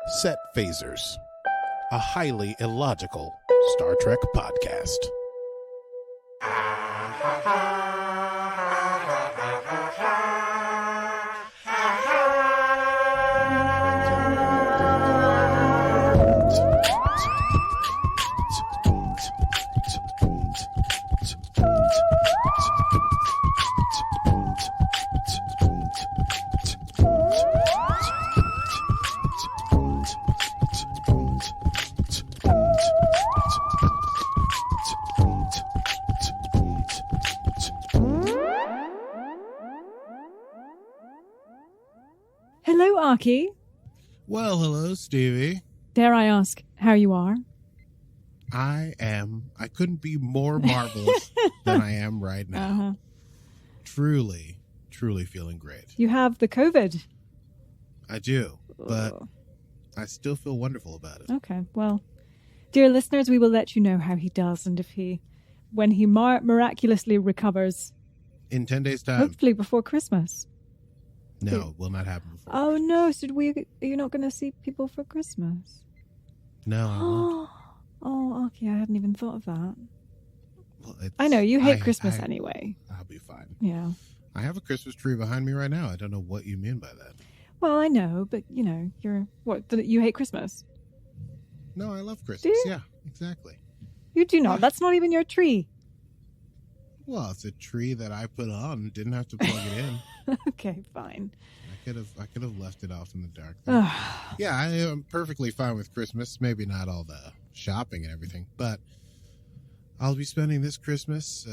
Set Phasers, a highly illogical Star Trek podcast. Hello, Aki. Well, hello, Stevie. Dare I ask how you are? I couldn't be more marvelous than I am right now. Uh-huh. Truly feeling great. You have the COVID. I do, but I still feel wonderful about it. Okay, well, dear listeners, we will let you know how he does and when he miraculously recovers. In 10 days' time. Hopefully before Christmas. No, it will not happen before Oh, Christmas. no. So are you not going to see people for Christmas? No, I won't. Oh, okay. I hadn't even thought of that. Well, I know. You hate Christmas anyway. I'll be fine. Yeah. I have a Christmas tree behind me right now. I don't know what you mean by that. Well, I know, but, you hate Christmas? No, I love Christmas. Do you? Yeah, exactly. You do not. That's not even your tree. Well, it's a tree that I put on. Didn't have to plug it in. Okay, fine. I could have left it off in the dark. Though. Yeah, I am perfectly fine with Christmas. Maybe not all the shopping and everything, but I'll be spending this Christmas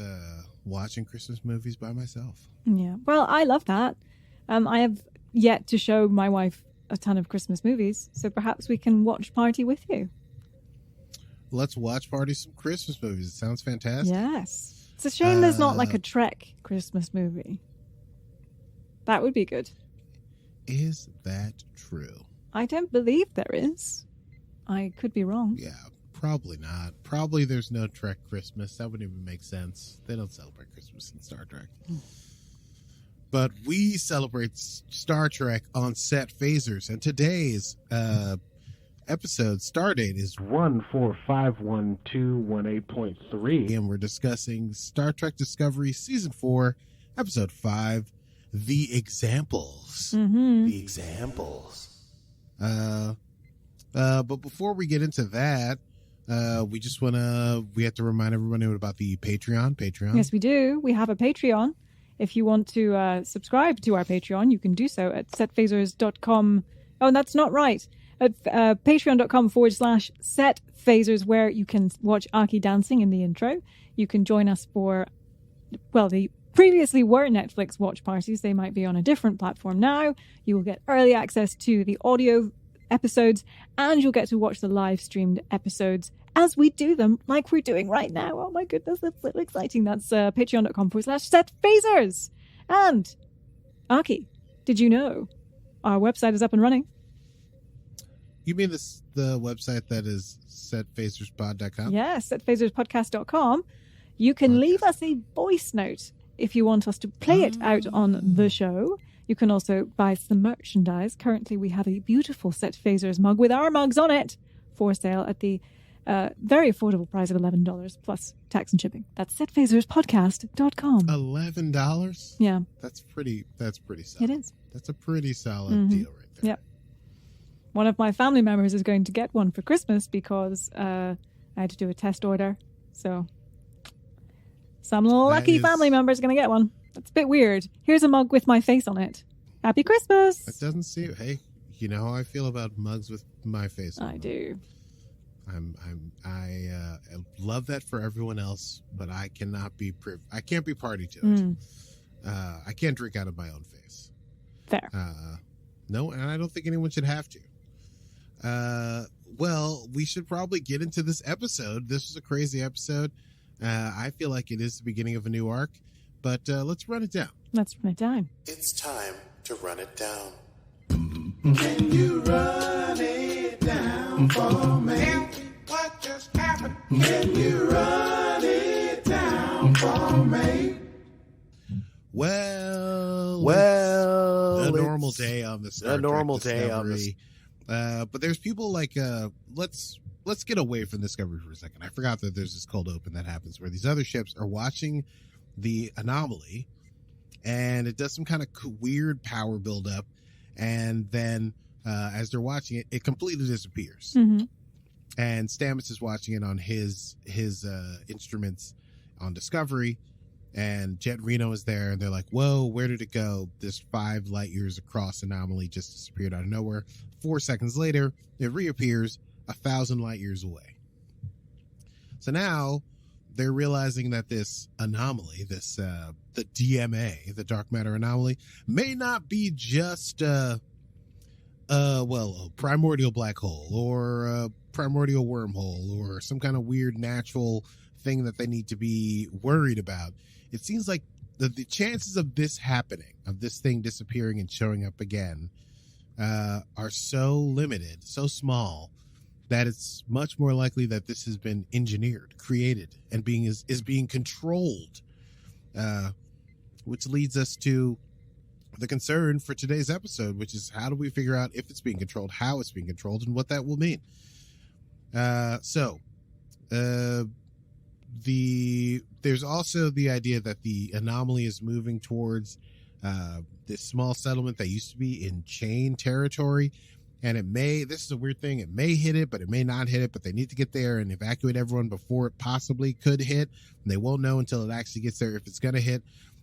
watching Christmas movies by myself. Yeah. Well, I love that. I have yet to show my wife a ton of Christmas movies, so perhaps we can watch party with you. Let's watch party some Christmas movies. It sounds fantastic. Yes. It's a shame there's not like a Trek Christmas movie. That would be good. Is that true? I don't believe there is. I could be wrong. Yeah, probably not. Probably there's no Trek Christmas. That wouldn't even make sense. They don't celebrate Christmas in Star Trek. But we celebrate Star Trek on Set Phasers. And today's episode stardate is 1451218.3. and we're discussing Star Trek Discovery Season 4, Episode 5, The Examples. Mm-hmm. The Examples. But before we get into that, we have to remind everyone about the Patreon. Yes, we do. We have a Patreon. If you want to subscribe to our Patreon, you can do so at setphasers.com. Oh, that's not right. At patreon.com/setphasers, where you can watch Aki dancing in the intro. You can join us for, the previously were Netflix watch parties. They might be on a different platform now. You will get early access to the audio episodes, and you'll get to watch the live streamed episodes as we do them, like we're doing right now. Oh my goodness, that's so exciting. That's patreon.com/setphasers. And Aki, did you know our website is up and running? You mean the website that is setphaserspod.com? Yes, setphaserspodcast.com. You can leave us a voice note if you want us to play it out on the show. You can also buy some merchandise. Currently, we have a beautiful Set Phasers mug with our mugs on it for sale at the very affordable price of $11 plus tax and shipping. That's setphaserspodcast.com. $11? Yeah. That's pretty solid. It is. That's a pretty solid deal right there. Yep. One of my family members is going to get one for Christmas because I had to do a test order. So some lucky family member is going to get one. That's a bit weird. Here's a mug with my face on it. Happy Christmas! It doesn't seem... Hey, you know how I feel about mugs with my face on I do. I love that for everyone else, but I cannot be... I can't be party to it. I can't drink out of my own face. Fair. No, and I don't think anyone should have to. Well, we should probably get into this episode. This was a crazy episode. I feel like it is the beginning of a new arc, but let's run it down. Let's run it down. It's time to run it down. Can you run it down for me? What just happened? Can you run it down for me? Well, Well, a normal day on the Star Trek Discovery. But there's people like let's get away from Discovery for a second. I forgot that there's this cold open that happens where these other ships are watching the anomaly, and it does some kind of weird power buildup, and then as they're watching it, it completely disappears. Mm-hmm. And Stamets is watching it on his instruments on Discovery, and Jet Reno is there, and they're like, whoa, where did it go? This 5 light years across anomaly just disappeared out of nowhere. 4 seconds later, it reappears 1,000 light years away. So now they're realizing that this anomaly, this the DMA, the dark matter anomaly, may not be just a primordial black hole or a primordial wormhole or some kind of weird natural thing that they need to be worried about. It seems like the chances of this happening, of this thing disappearing and showing up again, are so limited, so small, that it's much more likely that this has been engineered, created, and is being controlled, which leads us to the concern for today's episode, which is how do we figure out if it's being controlled, how it's being controlled, and what that will mean. There's also the idea that the anomaly is moving towards this small settlement that used to be in chain territory, and this is a weird thing, it may hit it, but it may not hit it, but they need to get there and evacuate everyone before it possibly could hit, and they won't know until it actually gets there if it's going to hit.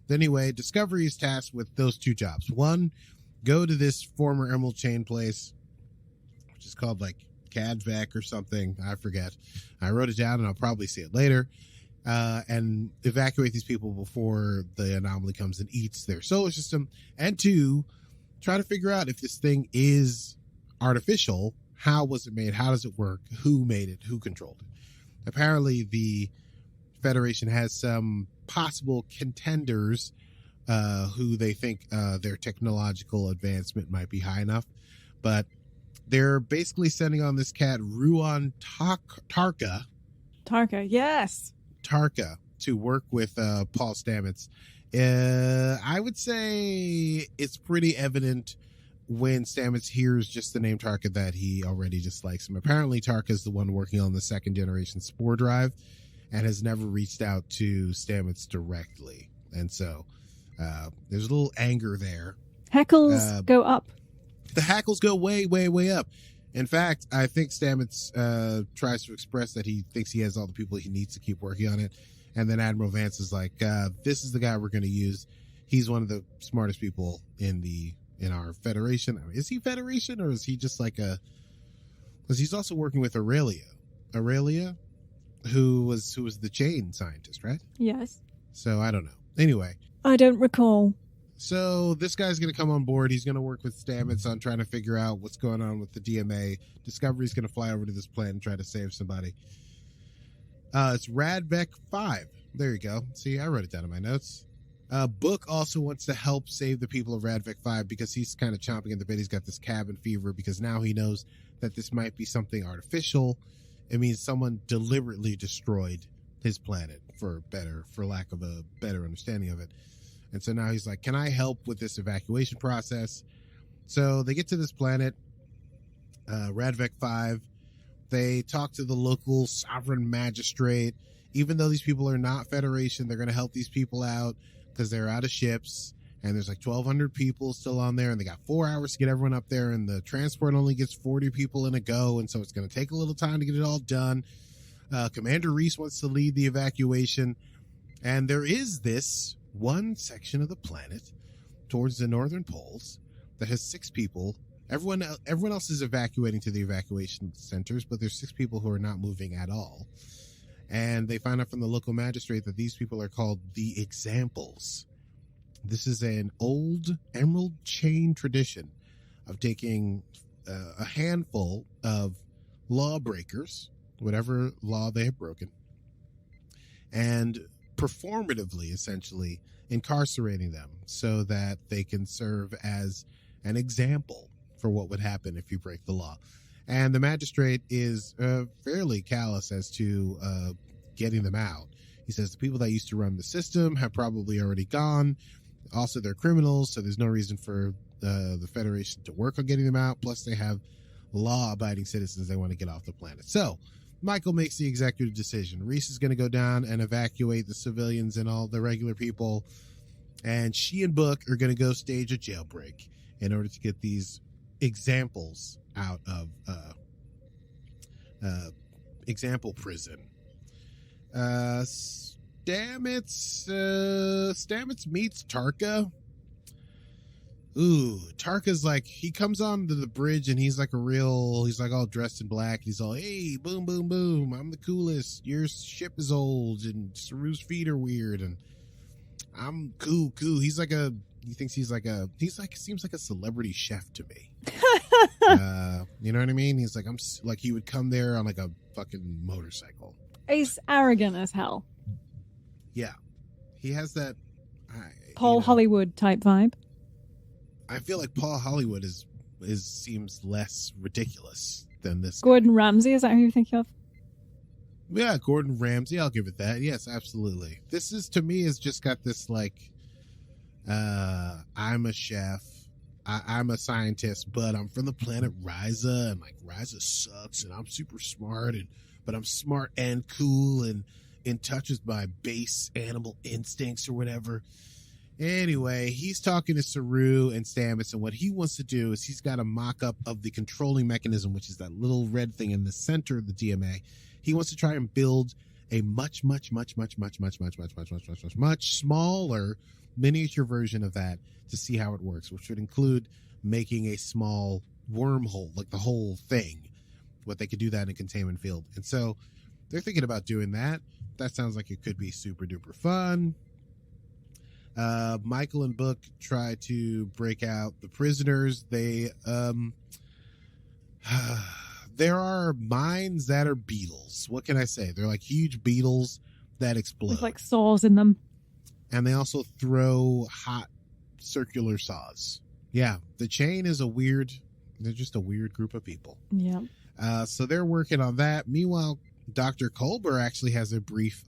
Anyway, Discovery is tasked with those 2 jobs. 1, go to this former Emerald Chain place, which is called like Cadvac or something. I forget. I wrote it down and I'll probably see it later. And evacuate these people before the anomaly comes and eats their solar system. And 2, try to figure out if this thing is artificial. How was it made? How does it work? Who made it? Who controlled it? Apparently, the Federation has some possible contenders who they think their technological advancement might be high enough, but they're basically sending on this cat Ruon Tarka. Yes. Tarka to work with Paul Stamets. I would say it's pretty evident when Stamets hears just the name Tarka that he already dislikes him. Apparently Tarka is the one working on the 2nd generation spore drive and has never reached out to Stamets directly. And so there's a little anger there. Heckles go up. The hackles go way, way, way up. In fact, I think Stamets tries to express that he thinks he has all the people he needs to keep working on it. And then Admiral Vance is like, this is the guy we're going to use. He's one of the smartest people in our Federation. I mean, is he Federation or is he just like because he's also working with Aurelia, who was the chain scientist, right? Yes. So I don't know. Anyway. I don't recall. So this guy's going to come on board. He's going to work with Stamets on trying to figure out what's going on with the DMA. Discovery's going to fly over to this planet and try to save somebody. It's Radvec 5. There you go. See, I wrote it down in my notes. Book also wants to help save the people of Radvec 5 because he's kind of chomping at the bit. He's got this cabin fever because now he knows that this might be something artificial. It means someone deliberately destroyed his planet for lack of a better understanding of it. And so now he's like, can I help with this evacuation process? So they get to this planet, Radvec 5. They talk to the local sovereign magistrate. Even though these people are not Federation, they're going to help these people out because they're out of ships. And there's like 1,200 people still on there. And they got 4 hours to get everyone up there. And the transport only gets 40 people in a go. And so it's going to take a little time to get it all done. Commander Reese wants to lead the evacuation. And there is this one section of the planet towards the northern poles that has 6 people. Everyone else is evacuating to the evacuation centers, but there's 6 people who are not moving at all. And they find out from the local magistrate that these people are called the Examples. This is an old Emerald Chain tradition of taking a handful of lawbreakers, whatever law they have broken, and performatively, essentially, incarcerating them so that they can serve as an example for what would happen if you break the law. And the magistrate is fairly callous as to getting them out. He says the people that used to run the system have probably already gone. Also, they're criminals, so there's no reason for the Federation to work on getting them out. Plus, they have law-abiding citizens. They want to get off the planet. So Michael makes the executive decision. Reese is going to go down and evacuate the civilians and all the regular people, and she and Book are going to go stage a jailbreak in order to get these examples out of example prison. Stamets meets Tarka. Ooh, Tarka's like, he comes onto the bridge and he's like all dressed in black. He's all, hey, boom, boom, boom, I'm the coolest. Your ship is old and Saru's feet are weird and I'm cool. Seems like a celebrity chef to me. You know what I mean? He's like, he would come there on like a fucking motorcycle. He's arrogant as hell. Yeah. He has that Paul Hollywood type vibe. I feel like Paul Hollywood seems less ridiculous than this Gordon guy. Ramsay, is that who you're thinking of? Yeah, Gordon Ramsay, I'll give it that. Yes, absolutely. This is, to me, has just got this like, I'm a chef, I'm a scientist, but I'm from the planet Ryza, and like Ryza sucks, and I'm super smart, but I'm smart and cool and in touch with my base animal instincts or whatever. Anyway, he's talking to Saru and Stamets, and what he wants to do is he's got a mock-up of the controlling mechanism, which is that little red thing in the center of the DMA. He wants to try and build a much smaller miniature version of that to see how it works, which would include making a small wormhole, like the whole thing. What they could do that in a containment field. And so they're thinking about doing that. That sounds like it could be super duper fun. Michael and Book try to break out the prisoners. They there are mines that are beetles. What can I say? They're like huge beetles that explode. With like saws in them. And they also throw hot circular saws. Yeah, the chain is they're just a weird group of people. Yeah. So they're working on that. Meanwhile, Dr. Colbert actually has a brief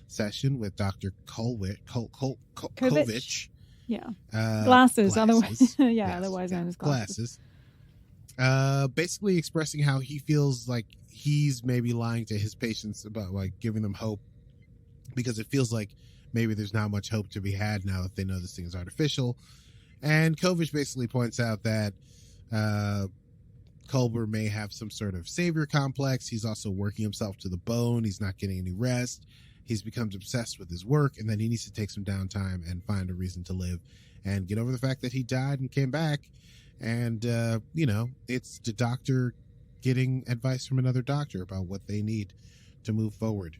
session with Dr. Kovich. Yeah. Glasses. Otherwise, yeah, yes, otherwise known as glasses. Basically expressing how he feels like he's maybe lying to his patients about like giving them hope, because it feels like maybe there's not much hope to be had now that they know this thing is artificial. And Kovich basically points out that Colbert may have some sort of savior complex. He's also working himself to the bone. He's not getting any rest. He's becomes obsessed with his work, and then he needs to take some downtime and find a reason to live and get over the fact that he died and came back. And, it's the doctor getting advice from another doctor about what they need to move forward.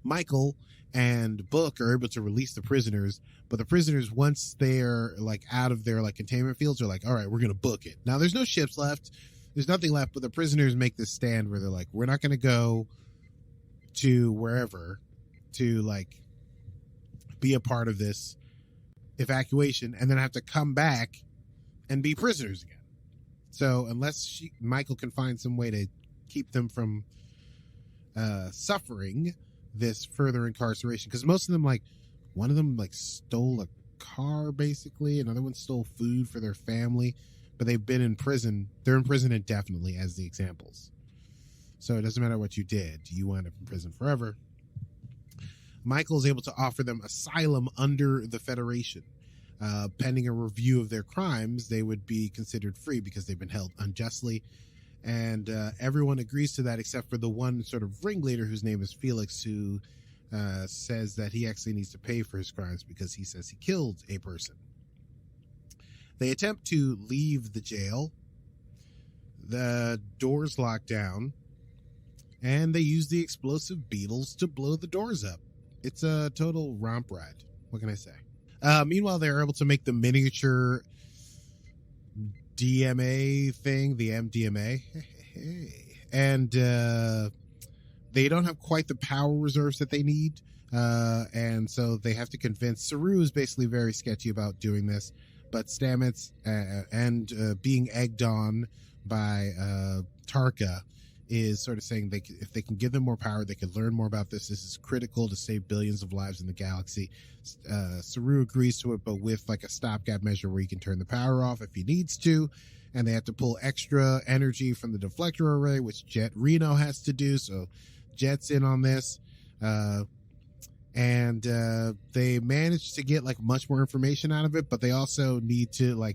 Michael and Book are able to release the prisoners, but the prisoners, once they're like out of their like containment fields, are like, all right, we're going to book it. Now there's no ships left. There's nothing left, but the prisoners make this stand where they're like, we're not going to go to wherever to like be a part of this evacuation and then have to come back and be prisoners again. So unless Michael can find some way to keep them from suffering this further incarceration, because most of them, like one of them like stole a car basically, another one stole food for their family, but they've been in prison. They're in prison indefinitely as the examples. So it doesn't matter what you did, you wind up in prison forever. Michael is able to offer them asylum under the Federation. Pending a review of their crimes, they would be considered free because they've been held unjustly. And everyone agrees to that except for the one sort of ringleader whose name is Felix, who says that he actually needs to pay for his crimes because he says he killed a person. They attempt to leave the jail. The doors lock down, and they use the explosive beetles to blow the doors up. It's a total romp ride. What can I say? Meanwhile, they're able to make the miniature DMA thing, the MDMA. And they don't have quite the power reserves that they need. And so they have to convince. Saru is basically very sketchy about doing this. But Stamets and being egged on by Tarka is sort of saying if they can give them more power, they could learn more about this. This is critical to save billions of lives in the galaxy. Saru agrees to it, but with like a stopgap measure where he can turn the power off if he needs to. And they have to pull extra energy from the deflector array, which Jet Reno has to do. So Jet's in on this. And they managed to get like much more information out of it, but they also need to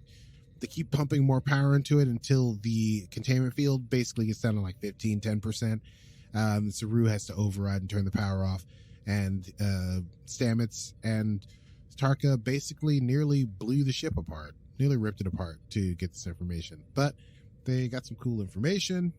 they keep pumping more power into it until the containment field basically gets down to like 10%. Saru has to override and turn the power off. And Stamets and Tarka basically nearly blew the ship apart. Nearly ripped it apart to get this information, but they got some cool information.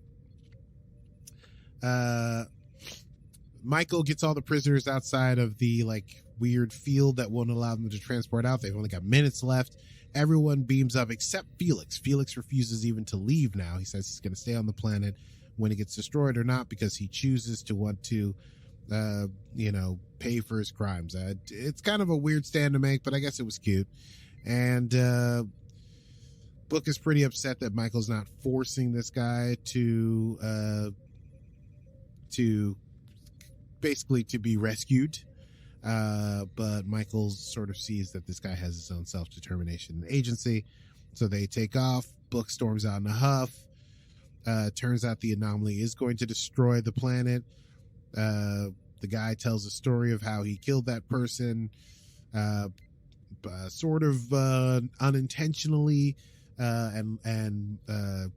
Michael gets all the prisoners outside of the like weird field that won't allow them to transport out. They've only got minutes left. Everyone beams up except Felix. Felix refuses even to leave now. He says he's going to stay on the planet when it gets destroyed or not, because he chooses to want to pay for his crimes. It's kind of a weird stand to make, but I guess it was cute. And Book is pretty upset that Michael's not forcing this guy to basically to be rescued. But Michael sort of sees that this guy has his own self-determination and agency. So they take off. Book storms out in a huff. Turns out the anomaly is going to destroy the planet. The guy tells a story of how he killed that person. Sort of unintentionally, and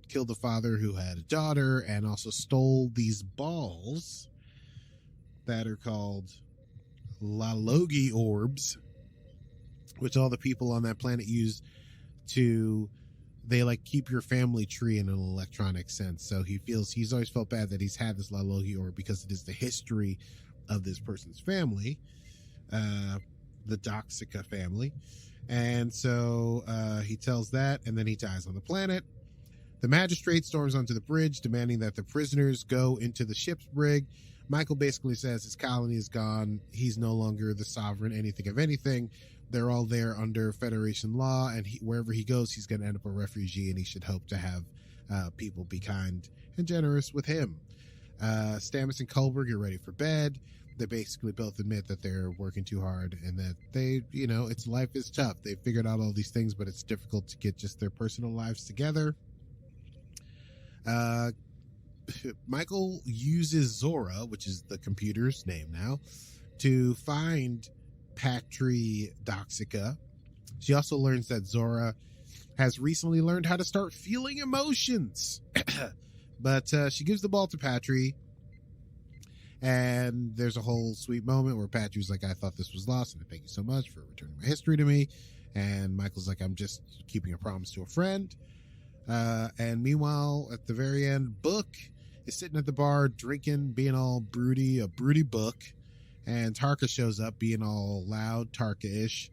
killed the father who had a daughter, and also stole these balls that are called Lalogi orbs, which all the people on that planet use to, they like keep your family tree in an electronic sense. So he's always felt bad that he's had this Lalogi orb because it is the history of this person's family. The Doxica family. And so he tells that, and then he dies on the planet. The magistrate storms onto the bridge, demanding that the prisoners go into the ship's brig. Michael basically says his colony is gone. He's no longer the sovereign, anything of anything. They're all there under Federation law, and wherever he goes, he's going to end up a refugee, and he should hope to have people be kind and generous with him. Stamets and Culber get ready for bed. They basically both admit that they're working too hard and that they, it's life is tough. They figured out all these things, but it's difficult to get just their personal lives together. Michael uses Zora, which is the computer's name now, to find Patry Doxica. She also learns that Zora has recently learned how to start feeling emotions. But she gives the ball to Patry. And there's a whole sweet moment where Patry's like, I thought this was lost, and thank you so much for returning my history to me. And Michael's like, I'm just keeping a promise to a friend. And meanwhile, at the very end, Book is sitting at the bar drinking, being all broody, a broody Book. And Tarka shows up being all loud, Tarka-ish,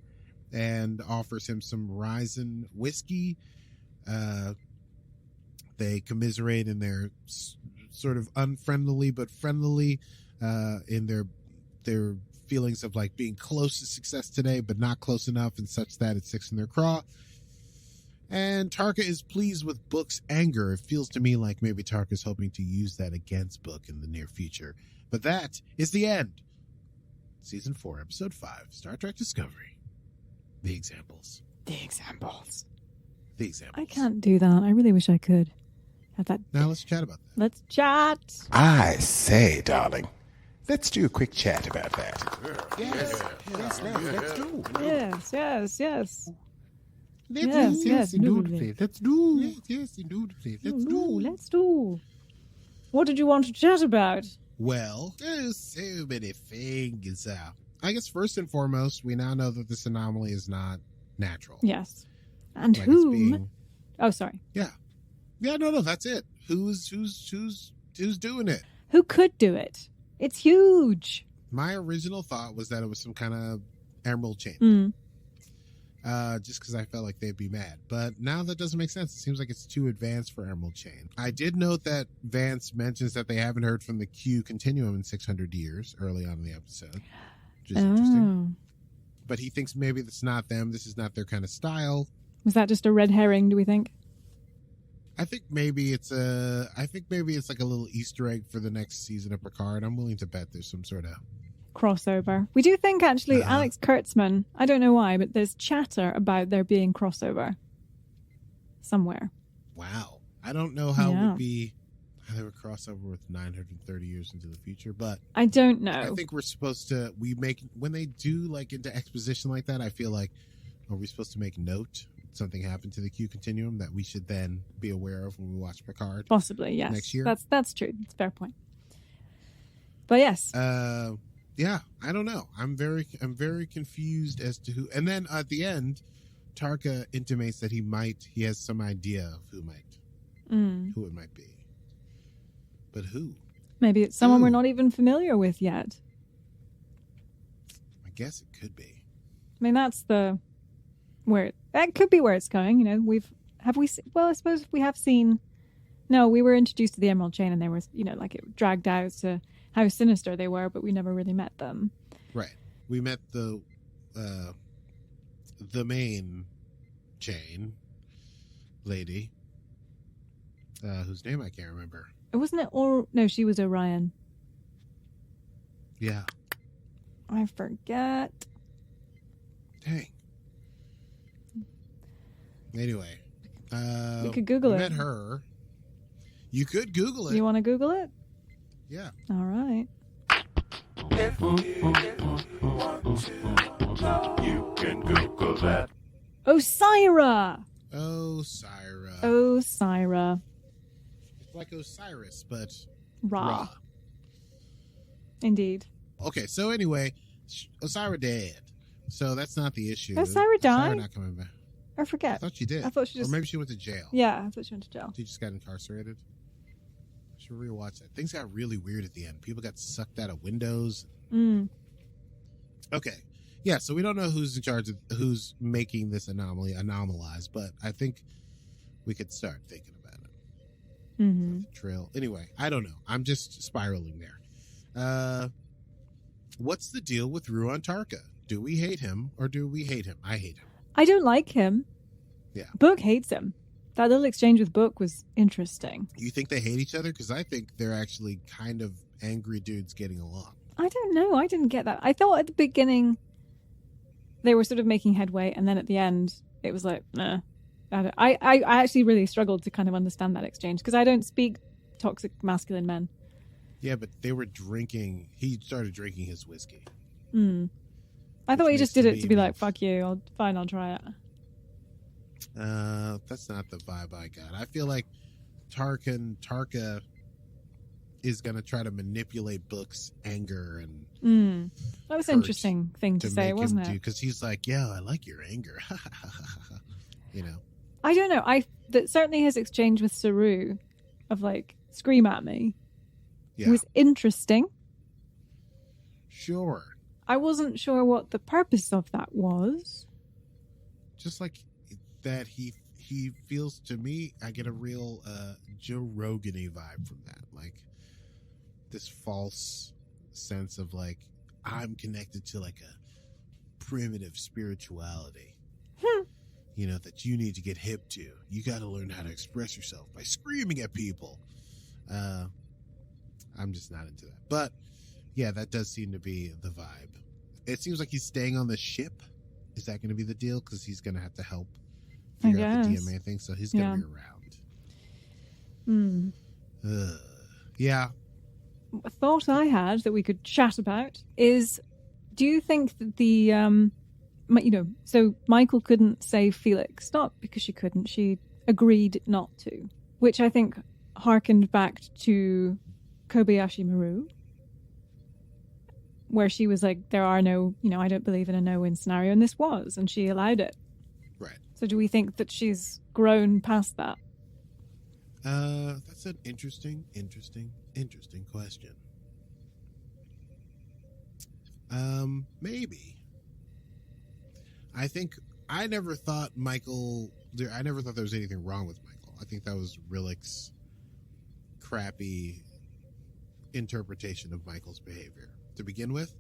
and offers him some Ryzen whiskey. They commiserate in their sort of unfriendly but friendly in their feelings of like being close to success today but not close enough, and such that it sticks in their craw. And Tarka is pleased with Book's anger. It feels to me like maybe Tarka's hoping to use that against Book in the near future. But that is the end. Season 4, Episode 5, Star Trek Discovery. The examples. The examples. The examples. I can't do that. I really wish I could. Have that. Now let's chat about that. Let's chat. I say, darling, let's do a quick chat about that. Yes, let's do. Yes. Yes, indubitably. Let's do. Yes, indubitably. Let's do. Let's do. What did you want to chat about? Well, there's so many things. I guess first and foremost, we now know that this anomaly is not natural. Yes. And Like whom? it's being... Oh, sorry. Yeah, no, that's it. Who's doing it? Who could do it? It's huge. My original thought was that it was some kind of emerald chain. Just because I felt like they'd be mad. But now that doesn't make sense. It seems like it's too advanced for emerald chain. I did note that Vance mentions that they haven't heard from the Q continuum in 600 years early on in the episode, which is interesting. But he thinks maybe it's not them. This is not their kind of style. Was that just a red herring, do we think? I think maybe it's like a little Easter egg for the next season of Picard. I'm willing to bet there's some sort of Crossover. We do think, actually, Alex Kurtzman, I don't know why, but there's chatter about there being crossover somewhere. wow. I don't know how it would be how they would cross over with 930 years into the future, but I don't know. I think we're supposed to when they do like into exposition like that, I feel like are we supposed to make note something happened to the Q continuum that we should then be aware of when we watch Picard? Possibly, yes. Next year? That's true. It's a fair point. But yes. Yeah, I don't know. I'm very confused as to who. And then at the end, Tarka intimates that he has some idea of who it might be. But who? Maybe it's someone we're not even familiar with yet. I guess it could be. I mean, that could be where it's going. You know, I suppose we have seen. No, we were introduced to the Emerald Chain, and they were, like it dragged out to how sinister they were, but we never really met them. Right. We met the main chain lady, whose name I can't remember. Wasn't it? Or no, she was Orion. Yeah. I forget. Dang. Anyway, we could Google it. Met her. You could Google it. You want to Google it? Yeah. All right. You can Google that. Osira. Osira. It's like Osiris, but Ra. Indeed. Okay, so anyway, Osira dead. So that's not the issue. Osira died? Not coming back. I forget. I thought she did. I thought she just... Or maybe she went to jail. Yeah, I thought she went to jail. She just got incarcerated. I should rewatch that. Things got really weird at the end. People got sucked out of windows. Okay. Yeah, so we don't know who's in charge of who's making this anomaly anomalize, but I think we could start thinking about it. Mm-hmm. Trail. Anyway, I don't know. I'm just spiraling there. What's the deal with Ruon Tarka? Do we hate him or do we hate him? I hate him. I don't like him. Yeah. Book hates him. That little exchange with Book was interesting. You think they hate each other? Because I think they're actually kind of angry dudes getting along. I don't know. I didn't get that. I thought at the beginning they were sort of making headway, and then at the end it was like, nah. I actually really struggled to kind of understand that exchange because I don't speak toxic masculine men. Yeah, but they were drinking. He started drinking his whiskey. I thought he just did it to be like, fuck you. I'll try it. That's not the vibe I got. I feel like Tarka is going to try to manipulate Book's anger and that was an interesting thing to say, wasn't it? Because he's like, yeah, I like your anger. I don't know. That certainly his exchange with Saru of like scream at me was interesting. Sure. I wasn't sure what the purpose of that was. Just like that, he feels to me, I get a real Joe Rogan-y vibe from that. Like this false sense of like, I'm connected to like a primitive spirituality. That you need to get hip to. You got to learn how to express yourself by screaming at people. I'm just not into that. But yeah, that does seem to be the vibe. It seems like he's staying on the ship. Is that going to be the deal? Because he's going to have to help figure out the DMA thing. So he's going to be around. Yeah. A thought I had that we could chat about is, do you think that so Michael couldn't save Felix, not because she couldn't, she agreed not to, which I think harkened back to Kobayashi Maru, where she was like, there are no, I don't believe in a no-win scenario, and this was, and she allowed it. Right. So do we think that she's grown past that? That's an interesting question. Maybe. I think I never thought there was anything wrong with Michael. I think that was Rillick's crappy interpretation of Michael's behavior. To begin with,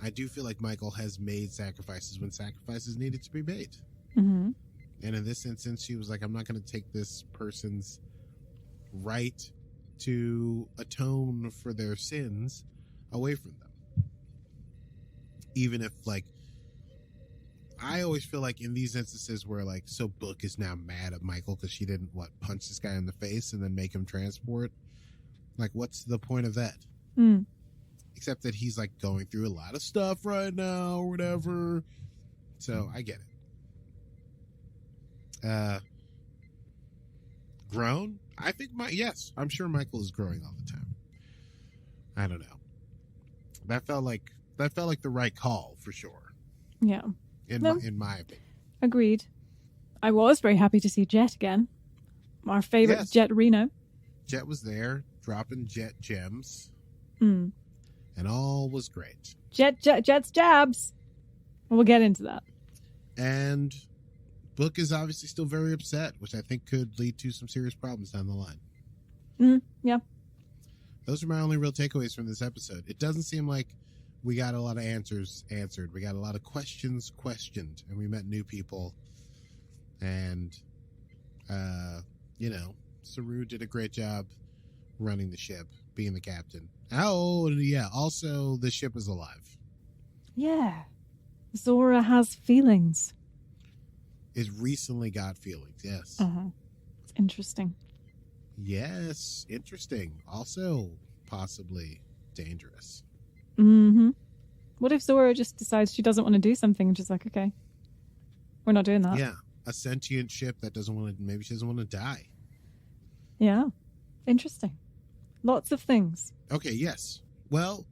I do feel like Michael has made sacrifices when sacrifices needed to be made. And in this instance, she was like, I'm not going to take this person's right to atone for their sins away from them. Even if, like, I always feel like in these instances where, like, so Book is now mad at Michael because she didn't, punch this guy in the face and then make him transport. Like, what's the point of that? Mm. Except that he's, like, going through a lot of stuff right now or whatever. So, I get it. Grown? I think, yes, I'm sure Michael is growing all the time. I don't know. That felt like the right call, for sure. Yeah. In my opinion. Agreed. I was very happy to see Jet again. Our favorite Jet Reno. Jet was there, dropping Jet gems. Mm. And all was great. Jet's jabs. We'll get into that. And Book is obviously still very upset, which I think could lead to some serious problems down the line. Yeah. Those are my only real takeaways from this episode. It doesn't seem like we got a lot of answers answered. We got a lot of questions questioned, and we met new people. And, Saru did a great job running the ship, being the captain. Oh, yeah, also the ship is alive. Yeah. Zora has feelings. It recently got feelings, yes. Uh-huh. It's interesting. Yes, interesting. Also, possibly dangerous. Mm-hmm. What if Zora just decides she doesn't want to do something and she's like, okay, we're not doing that? Yeah, a sentient ship that doesn't want to, maybe she doesn't want to die. Yeah, interesting. Lots of things. Okay, yes. Well,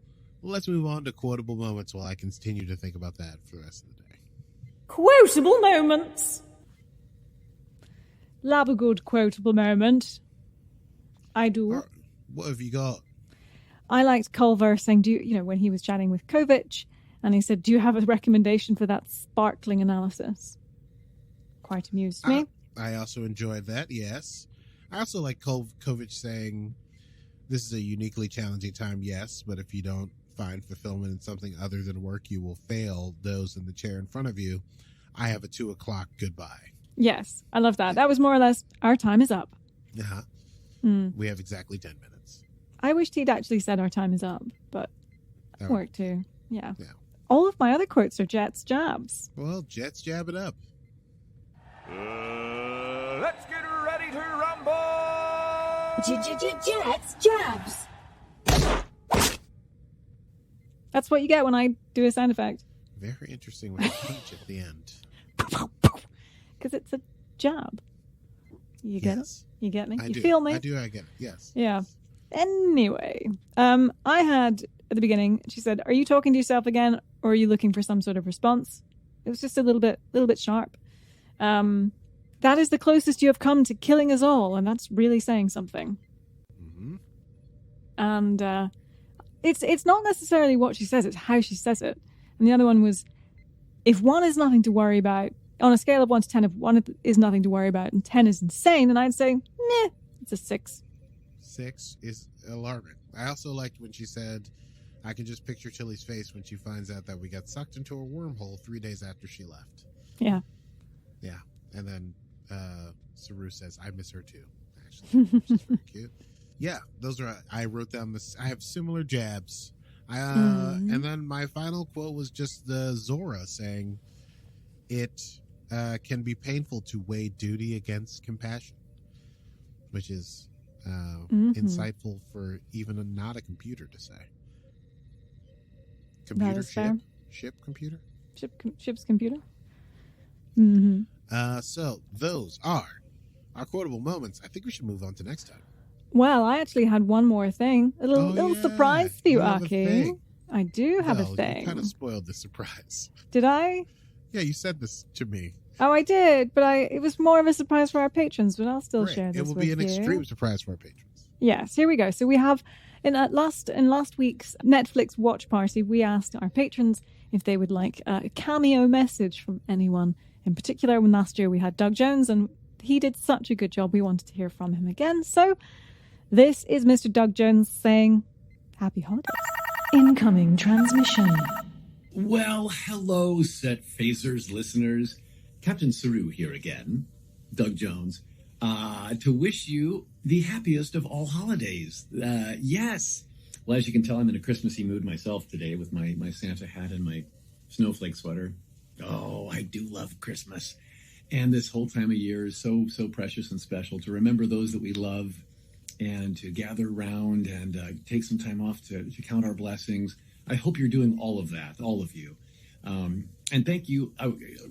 let's move on to quotable moments while I continue to think about that for the rest of the day. Quotable moments. Love a good quotable moment. I do. What have you got? I liked Culver saying, when he was chatting with Kovic, and he said, do you have a recommendation for that sparkling analysis? Quite amused me. I also enjoyed that, yes. I also like Kovic saying, this is a uniquely challenging time, yes, but if you don't find fulfillment in something other than work, you will fail those in the chair in front of you. I have a 2:00 goodbye. Yes, I love that. That was more or less, our time is up. Uh-huh. We have exactly 10 minutes. I wished he'd actually said our time is up, but that worked too. Yeah. All of my other quotes are Jet's jabs. Well, Jet's jab it up. Let's get ready to rumble! Jet's jabs. That's what you get when I do a sound effect. Very interesting with the punch at the end. Because it's a jab. You get it? You get me? I you do. feel me? I do, I get it. Yes. Yeah. Anyway, I had at the beginning, she said, are you talking to yourself again, or are you looking for some sort of response? It was just a little bit sharp. That is the closest you have come to killing us all, and that's really saying something. Mm-hmm. And it's not necessarily what she says, it's how she says it. And the other one was, if 1 is nothing to worry about, on a scale of 1 to 10, if 1 is nothing to worry about and 10 is insane, then I'd say, nah, it's a 6. 6 is alarming. I also liked when she said, I can just picture Chili's face when she finds out that we got sucked into a wormhole 3 days after she left. Yeah. Yeah. And then Saru says, I miss her too, actually, which is very cute. Yeah, those are, I wrote down this, I have similar jabs. And then my final quote was just the Zora saying, it can be painful to weigh duty against compassion, which is insightful for even not a computer to say. Computer ship computer? Ship's computer? Mm-hmm. So those are our quotable moments. I think we should move on to next time. Well, I actually had one more thing. A little surprise for you, Aki. I do have a thing. You kind of spoiled the surprise. Did I? Yeah, you said this to me. Oh, I did, but it was more of a surprise for our patrons, but I'll still share this with you. It will be an extreme surprise for our patrons. Yes, here we go. So we have, in last week's Netflix watch party, we asked our patrons if they would like a cameo message from anyone in particular. When last year we had Doug Jones, and he did such a good job, we wanted to hear from him again. So this is Mr. Doug Jones saying, happy holidays. Incoming transmission. Well, hello, Set Phasers listeners. Captain Saru here again, Doug Jones, to wish you the happiest of all holidays. Yes. Well, as you can tell, I'm in a Christmassy mood myself today with my Santa hat and my snowflake sweater. Oh, I do love Christmas. And this whole time of year is so precious and special to remember those that we love and to gather around and take some time off to count our blessings. I hope you're doing all of that, all of you. And thank you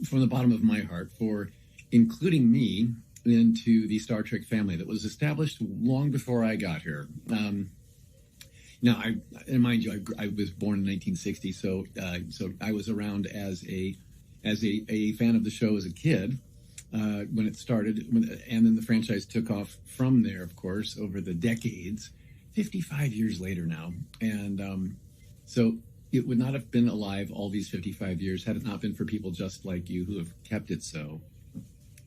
from the bottom of my heart for including me into the Star Trek family that was established long before I got here. Now, and mind you, I was born in 1960, so I was around as a fan of the show as a kid when it started, and then the franchise took off from there, of course, over the decades. 55 years later now, and so it would not have been alive all these 55 years had it not been for people just like you who have kept it so.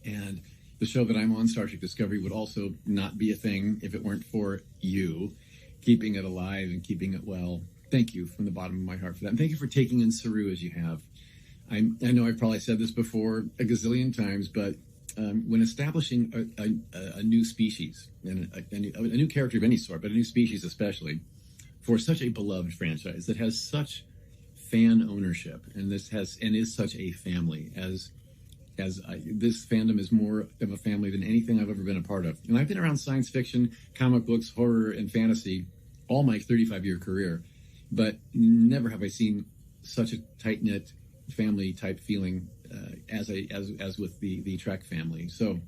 And the show that I'm on, Star Trek Discovery, would also not be a thing if it weren't for you keeping it alive and keeping it well. Thank you from the bottom of my heart for that. And thank you for taking in Saru as you have. I know I've probably said this before a gazillion times, but when establishing a new species, and a new character of any sort, but a new species especially, for such a beloved franchise that has such fan ownership and is such a family, this fandom is more of a family than anything I've ever been a part of. And I've been around science fiction, comic books, horror, and fantasy all my 35-year career, but never have I seen such a tight-knit family type feeling as with the Trek family. So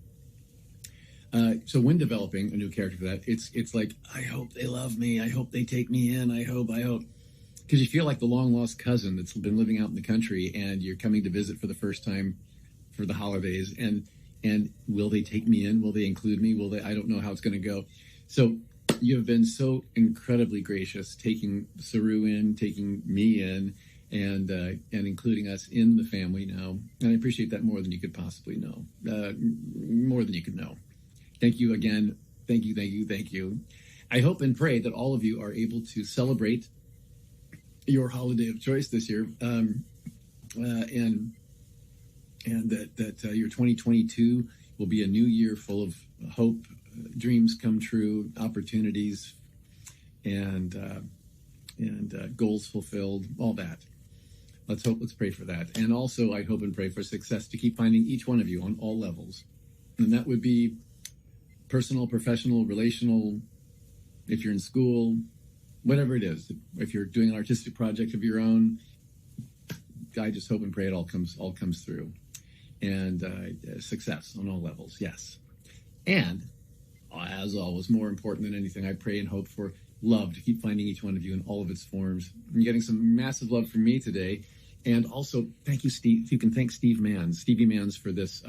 when developing a new character for that, it's like, I hope they love me. I hope they take me in. I hope. Because you feel like the long lost cousin that's been living out in the country and you're coming to visit for the first time for the holidays. And will they take me in? Will they include me? I don't know how it's going to go. So you have been so incredibly gracious, taking Saru in, taking me in, and including us in the family now. And I appreciate that more than you could possibly know. More than you could know. Thank you again. Thank you. I hope and pray that all of you are able to celebrate your holiday of choice this year, and that your 2022 will be a new year full of hope, dreams come true, opportunities, and goals fulfilled, all that. Let's pray for that. And also, I hope and pray for success to keep finding each one of you on all levels. And that would be personal, professional, relational, if you're in school, whatever it is. If you're doing an artistic project of your own, I just hope and pray it all comes through. And success on all levels, yes. And, as always, more important than anything, I pray and hope for love to keep finding each one of you in all of its forms. You're getting some massive love from me today. And also, thank you, Steve. If you can thank Stevie Manns for this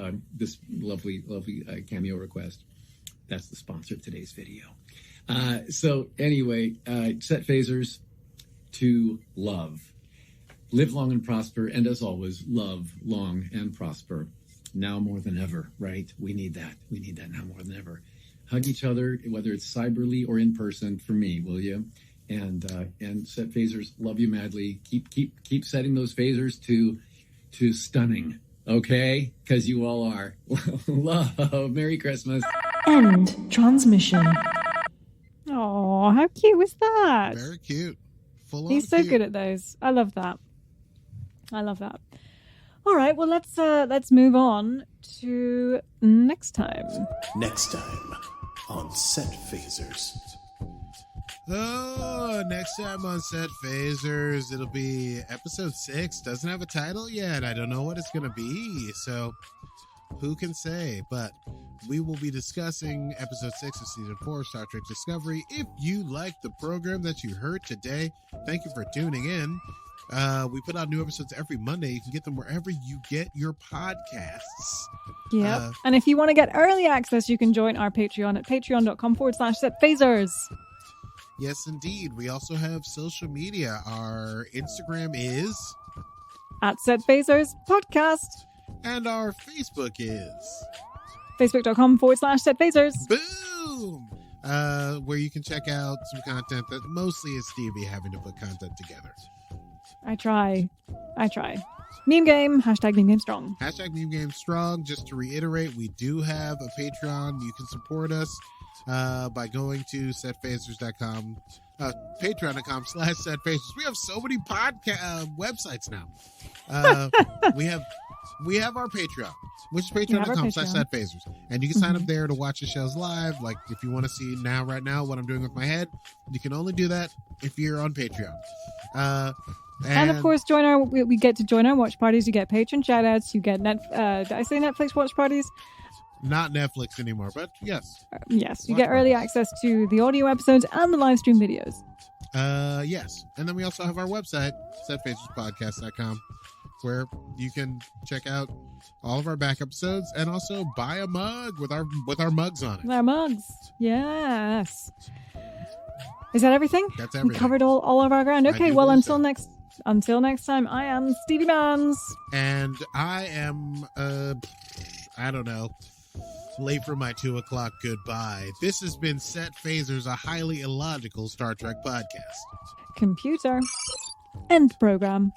lovely cameo request. That's the sponsor of today's video. So anyway, set phasers to love. Live long and prosper. And as always, love long and prosper. Now more than ever, right? We need that. We need that now more than ever. Hug each other, whether it's cyberly or in person, for me, will you? And set phasers, love you madly. Keep setting those phasers to stunning, okay? Because you all are. Love. Merry Christmas. End transmission. Oh, how cute was that? Very cute. Full on He's so cute. good at those. I love that. All right, well let's move on to next time. Next time on Set Phasers. Oh, next time on Set Phasers, it'll be episode 6. Doesn't have a title yet. I don't know what it's going to be. So who can say? But we will be discussing episode 6 of season 4 of Star Trek Discovery. If you like the program that you heard today, thank you for tuning in. We put out new episodes every Monday. You can get them wherever you get your podcasts. Yeah. And if you want to get early access, you can join our Patreon at patreon.com/setphasers. Yes, indeed. We also have social media. Our Instagram is At Setphasers Podcast. and our Facebook is Facebook.com/setphasers. Boom! Where you can check out some content that mostly is Stevie having to put content together. I try. Meme game, hashtag meme game strong. Hashtag Meme Game Strong. Just to reiterate, we do have a Patreon. You can support us by going to setphasers.com, patreon.com/setphasers. We have so many websites now. We have our Patreon, which is patreon.com/setphasers. And you can sign up there to watch the shows live. Like if you want to see right now what I'm doing with my head, you can only do that if you're on Patreon. And of course, we get to join our watch parties. You get patron shout outs. You get did I say Netflix watch parties? Not Netflix anymore, but yes. Yes, you Watch get early parties. access to the audio episodes and the live stream videos. Yes. And then we also have our website, setphaserspodcast.com, where you can check out all of our back episodes and also buy a mug with our mugs on it. Our mugs. Yes. Is that everything? That's everything. We covered all of our ground. I Okay, do well, believe so. until next time, I am Stevie Mans. And I am, I don't know, late for my 2:00 goodbye. This has been Set Phasers, a highly illogical Star Trek podcast. Computer. End program.